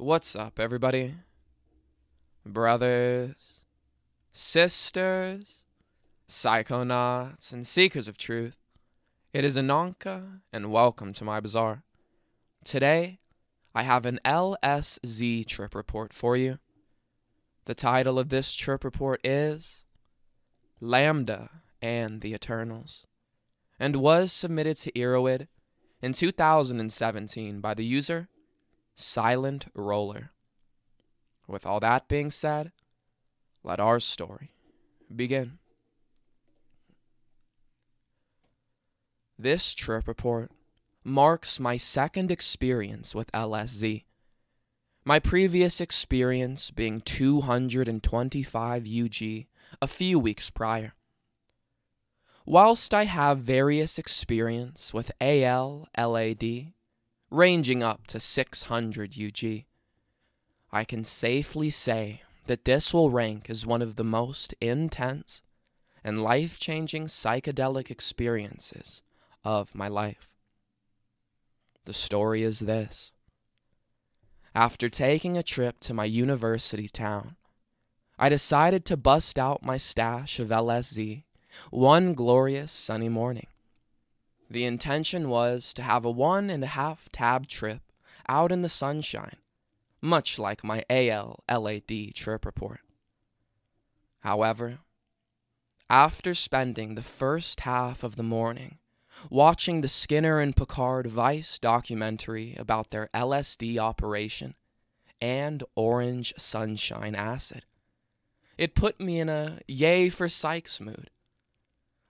What's up, everybody? Brothers, sisters, psychonauts, and seekers of truth. It is Ananka, and welcome to my bazaar. Today, I have an LSZ trip report for you. The title of this trip report is Lambda and the Eternals, and was submitted to Erowid in 2017 by the user Silent Roller. With all that being said, let our story begin. This trip report marks my second experience with LSZ. My previous experience being 225 UG a few weeks prior. Whilst I have various experience with LAD, ranging up to 600 UG, I can safely say that this will rank as one of the most intense and life-changing psychedelic experiences of my life. The story is this. After taking a trip to my university town, I decided to bust out my stash of LSZ one glorious sunny morning. The intention was to have a 1.5 tab trip out in the sunshine, much like my LAD trip report. However, after spending the first half of the morning watching the Skinner and Picard Vice documentary about their LSD operation and orange sunshine acid, it put me in a yay for psychs mood.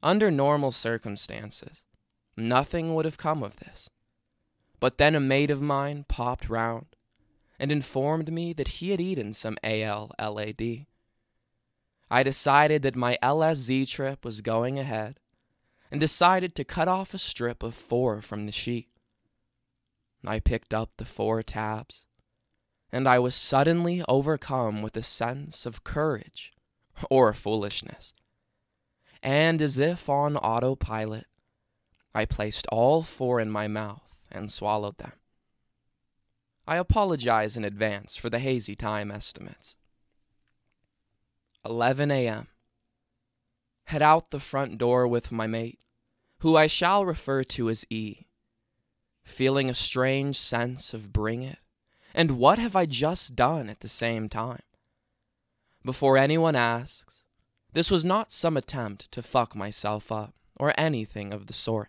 Under normal circumstances, nothing would have come of this. But then a mate of mine popped round and informed me that he had eaten some LAD. I decided that my LSZ trip was going ahead and decided to cut off a strip of 4 from the sheet. I picked up the 4 tabs, and I was suddenly overcome with a sense of courage or foolishness. And as if on autopilot, I placed all 4 in my mouth and swallowed them. I apologize in advance for the hazy time estimates. 11 a.m. Head out the front door with my mate, who I shall refer to as E, feeling a strange sense of bring it, and what have I just done at the same time. Before anyone asks, this was not some attempt to fuck myself up or anything of the sort,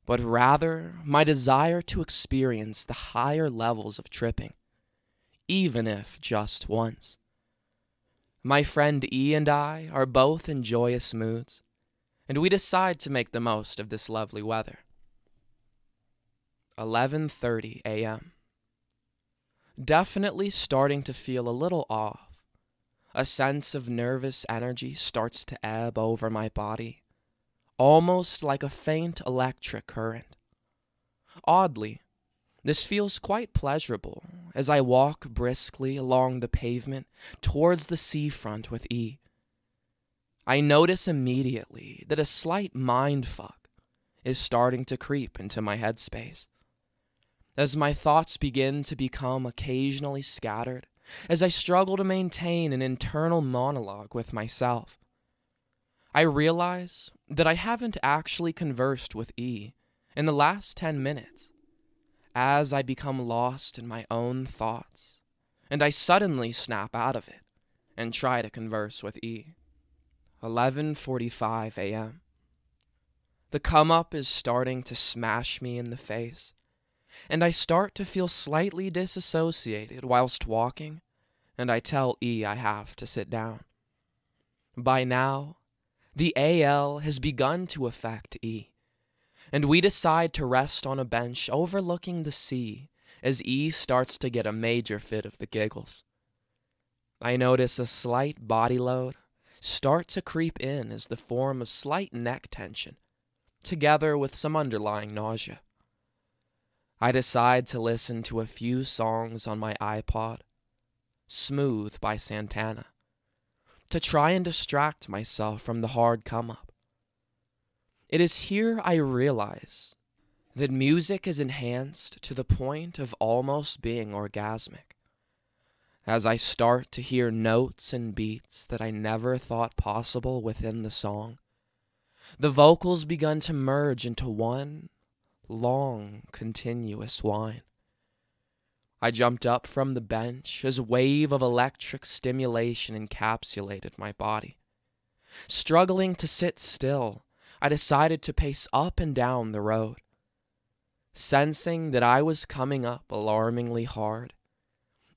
but rather my desire to experience the higher levels of tripping, even if just once. My friend E and I are both in joyous moods, and we decide to make the most of this lovely weather. 11:30 a.m. Definitely starting to feel a little off. A sense of nervous energy starts to ebb over my body, almost like a faint electric current. Oddly, this feels quite pleasurable as I walk briskly along the pavement towards the seafront with E. I notice immediately that a slight mindfuck is starting to creep into my headspace, as my thoughts begin to become occasionally scattered, as I struggle to maintain an internal monologue with myself. I realize that I haven't actually conversed with E in the last 10 minutes, as I become lost in my own thoughts, and I suddenly snap out of it and try to converse with E. 11:45 a.m. The come-up is starting to smash me in the face, and I start to feel slightly disassociated whilst walking, and I tell E I have to sit down. By now, the AL has begun to affect E, and we decide to rest on a bench overlooking the sea as E starts to get a major fit of the giggles. I notice a slight body load start to creep in as the form of slight neck tension, together with some underlying nausea. I decide to listen to a few songs on my iPod, Smooth by Santana, to try and distract myself from the hard come-up. It is here I realize that music is enhanced to the point of almost being orgasmic. As I start to hear notes and beats that I never thought possible within the song, the vocals begun to merge into one long, continuous whine. I jumped up from the bench as a wave of electric stimulation encapsulated my body. Struggling to sit still, I decided to pace up and down the road. Sensing that I was coming up alarmingly hard,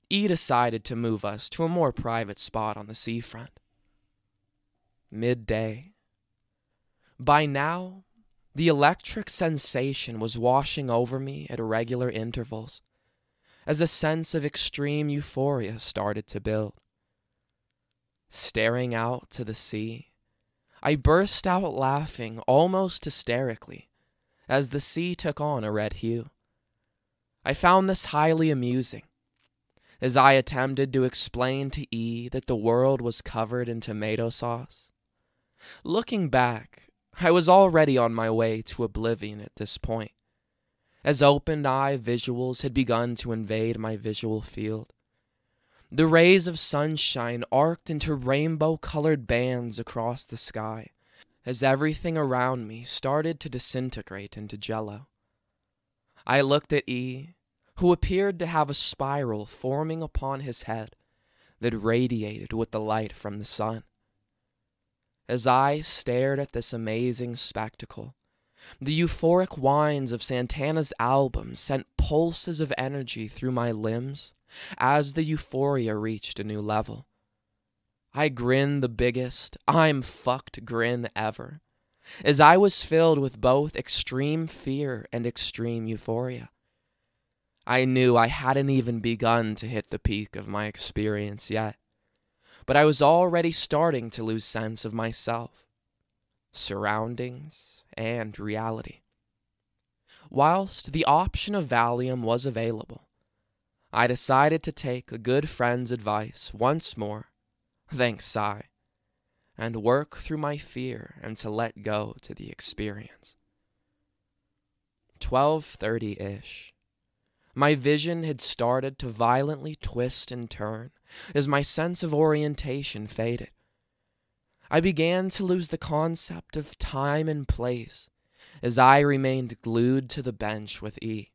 E decided to move us to a more private spot on the seafront. Midday. By now, the electric sensation was washing over me at irregular intervals, as a sense of extreme euphoria started to build. Staring out to the sea, I burst out laughing almost hysterically as the sea took on a red hue. I found this highly amusing, as I attempted to explain to E that the world was covered in tomato sauce. Looking back, I was already on my way to oblivion at this point, as open-eye visuals had begun to invade my visual field. The rays of sunshine arced into rainbow-colored bands across the sky, as everything around me started to disintegrate into jello. I looked at E, who appeared to have a spiral forming upon his head that radiated with the light from the sun. As I stared at this amazing spectacle, the euphoric whines of Santana's album sent pulses of energy through my limbs as the euphoria reached a new level. I grinned the biggest "I'm fucked" grin ever, as I was filled with both extreme fear and extreme euphoria. I knew I hadn't even begun to hit the peak of my experience yet, but I was already starting to lose sense of myself, surroundings, and reality. Whilst the option of Valium was available, I decided to take a good friend's advice once more, thanks Sai, and work through my fear and to let go to the experience. 12:30-ish. My vision had started to violently twist and turn as my sense of orientation faded. I began to lose the concept of time and place as I remained glued to the bench with E.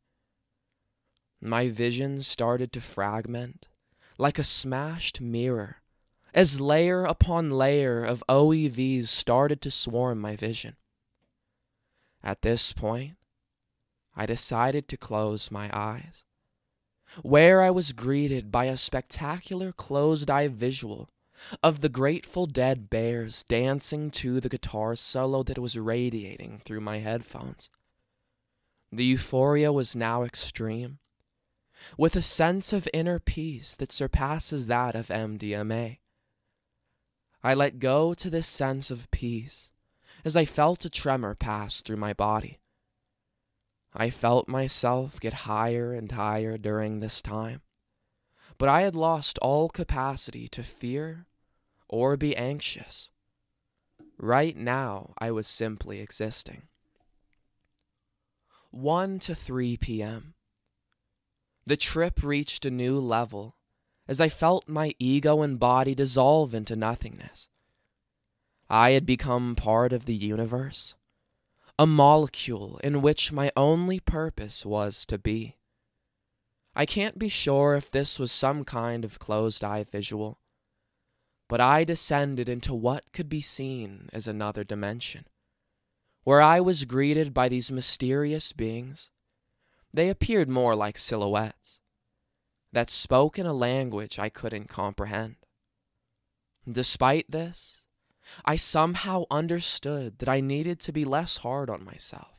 My vision started to fragment like a smashed mirror as layer upon layer of OEVs started to swarm my vision. At this point, I decided to close my eyes, where I was greeted by a spectacular closed-eye visual of the Grateful Dead bears dancing to the guitar solo that was radiating through my headphones. The euphoria was now extreme, with a sense of inner peace that surpasses that of MDMA. I let go to this sense of peace as I felt a tremor pass through my body. I felt myself get higher and higher during this time, but I had lost all capacity to fear or be anxious. Right now, I was simply existing. 1 to 3 p.m. The trip reached a new level as I felt my ego and body dissolve into nothingness. I had become part of the universe, a molecule in which my only purpose was to be. I can't be sure if this was some kind of closed-eye visual, but I descended into what could be seen as another dimension, where I was greeted by these mysterious beings. They appeared more like silhouettes that spoke in a language I couldn't comprehend. Despite this, I somehow understood that I needed to be less hard on myself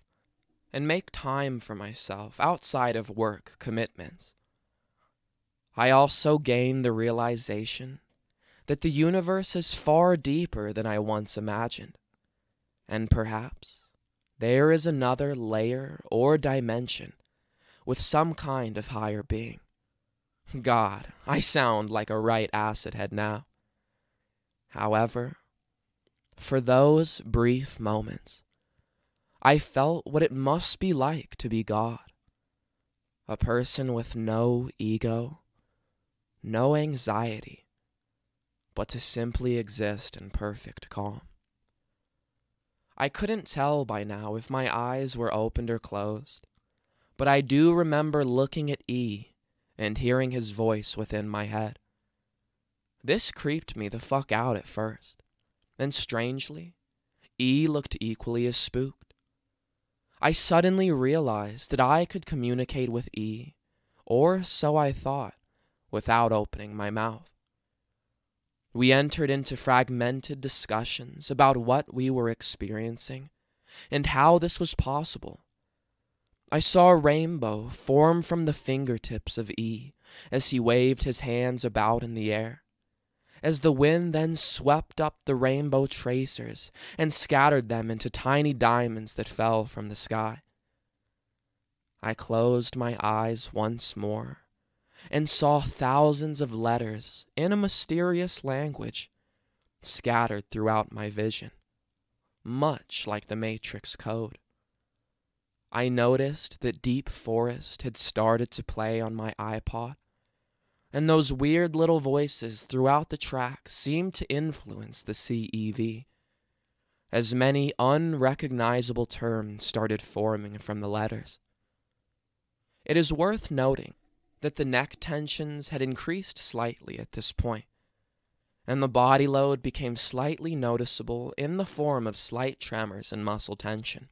and make time for myself outside of work commitments. I also gained the realization that the universe is far deeper than I once imagined, and perhaps there is another layer or dimension with some kind of higher being. God, I sound like a right acid head now. However, for those brief moments, I felt what it must be like to be God. A person with no ego, no anxiety, but to simply exist in perfect calm. I couldn't tell by now if my eyes were opened or closed, but I do remember looking at E and hearing his voice within my head. This creeped me the fuck out at first, and strangely, E looked equally as spooked. I suddenly realized that I could communicate with E, or so I thought, without opening my mouth. We entered into fragmented discussions about what we were experiencing and how this was possible. I saw a rainbow form from the fingertips of E as he waved his hands about in the air, as the wind then swept up the rainbow tracers and scattered them into tiny diamonds that fell from the sky. I closed my eyes once more and saw thousands of letters in a mysterious language scattered throughout my vision, much like the Matrix code. I noticed that Deep Forest had started to play on my iPod, and those weird little voices throughout the track seemed to influence the CEV, as many unrecognizable terms started forming from the letters. It is worth noting that the neck tensions had increased slightly at this point, and the body load became slightly noticeable in the form of slight tremors and muscle tension.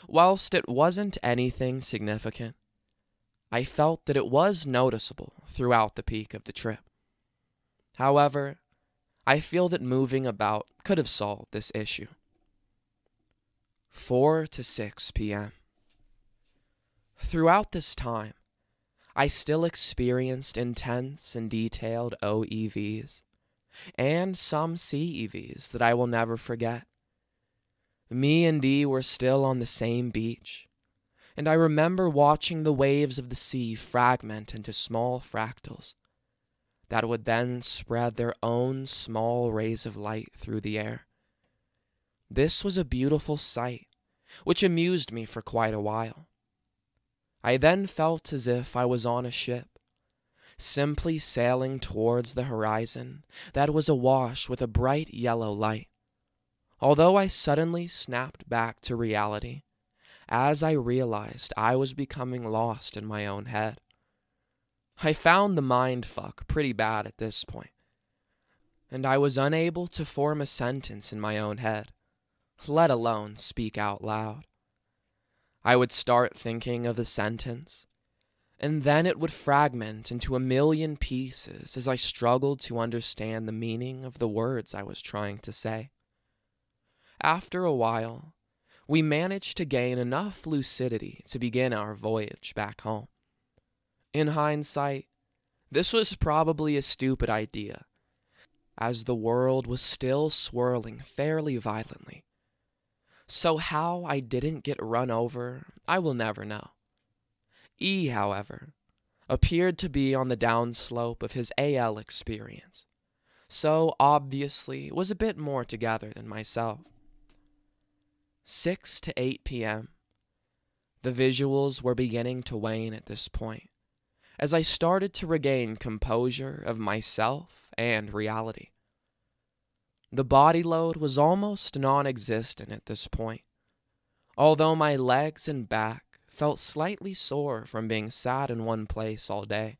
Whilst it wasn't anything significant, I felt that it was noticeable throughout the peak of the trip. However, I feel that moving about could have solved this issue. 4 to 6 p.m. Throughout this time, I still experienced intense and detailed OEVs, and some CEVs that I will never forget. Me and Dee were still on the same beach, and I remember watching the waves of the sea fragment into small fractals that would then spread their own small rays of light through the air. This was a beautiful sight, which amused me for quite a while. I then felt as if I was on a ship, simply sailing towards the horizon that was awash with a bright yellow light, although I suddenly snapped back to reality as I realized I was becoming lost in my own head. I found the mindfuck pretty bad at this point, and I was unable to form a sentence in my own head, let alone speak out loud. I would start thinking of a sentence, and then it would fragment into a million pieces as I struggled to understand the meaning of the words I was trying to say. After a while, we managed to gain enough lucidity to begin our voyage back home. In hindsight, this was probably a stupid idea, as the world was still swirling fairly violently. So how I didn't get run over, I will never know. E, however, appeared to be on the downslope of his AL experience, so obviously was a bit more together than myself. 6 to 8 p.m. The visuals were beginning to wane at this point, as I started to regain composure of myself and reality. The body load was almost non-existent at this point, although my legs and back felt slightly sore from being sat in one place all day.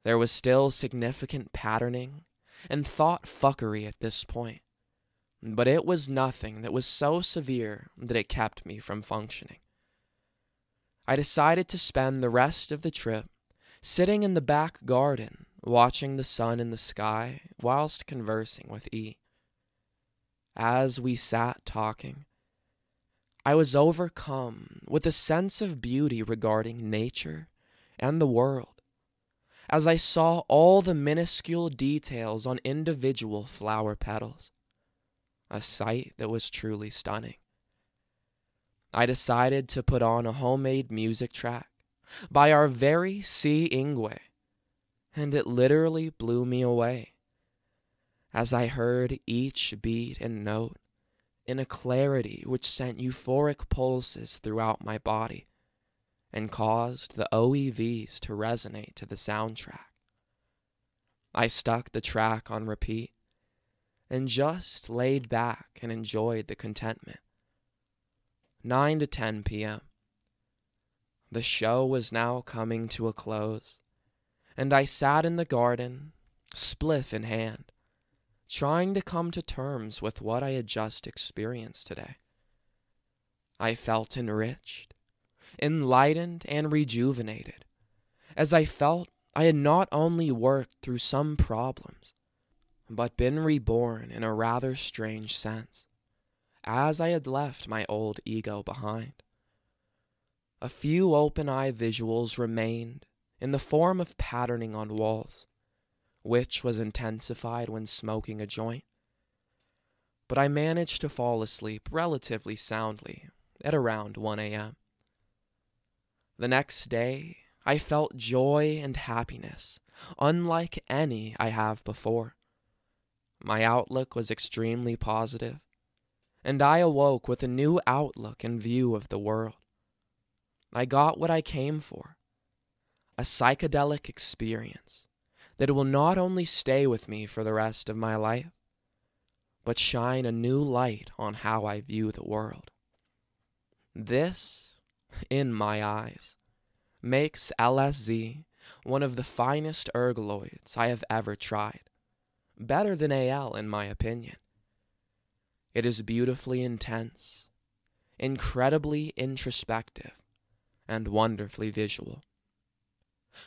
There was still significant patterning and thought fuckery at this point, but it was nothing that was so severe that it kept me from functioning. I decided to spend the rest of the trip sitting in the back garden, watching the sun in the sky whilst conversing with E. As we sat talking, I was overcome with a sense of beauty regarding nature and the world, as I saw all the minuscule details on individual flower petals, a sight that was truly stunning. I decided to put on a homemade music track by our very C. Ingwe, and it literally blew me away, as I heard each beat and note in a clarity which sent euphoric pulses throughout my body and caused the OEVs to resonate to the soundtrack. I stuck the track on repeat and just laid back and enjoyed the contentment. 9 to 10 p.m. The show was now coming to a close, and I sat in the garden, spliff in hand, trying to come to terms with what I had just experienced today. I felt enriched, enlightened, and rejuvenated, as I felt I had not only worked through some problems, but been reborn in a rather strange sense, as I had left my old ego behind. A few open-eye visuals remained in the form of patterning on walls, which was intensified when smoking a joint, but I managed to fall asleep relatively soundly at around 1 a.m. The next day, I felt joy and happiness, unlike any I have before. My outlook was extremely positive, and I awoke with a new outlook and view of the world. I got what I came for, a psychedelic experience that will not only stay with me for the rest of my life, but shine a new light on how I view the world. This, in my eyes, makes LSZ one of the finest ergoloids I have ever tried, better than AL in my opinion. It is beautifully intense, incredibly introspective, and wonderfully visual.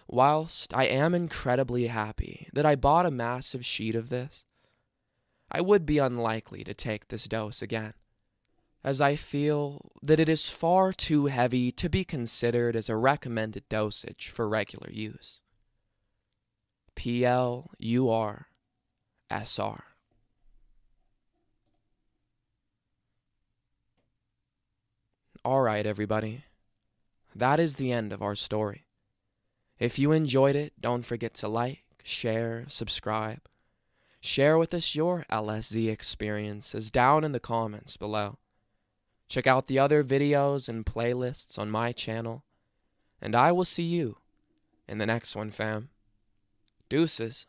Whilst I am incredibly happy that I bought a massive sheet of this, I would be unlikely to take this dose again, as I feel that it is far too heavy to be considered as a recommended dosage for regular use. PLUR-SR. Alright, everybody. That is the end of our story. If you enjoyed it, don't forget to like, share, subscribe. Share with us your LSZ experiences down in the comments below. Check out the other videos and playlists on my channel, and I will see you in the next one, fam. Deuces.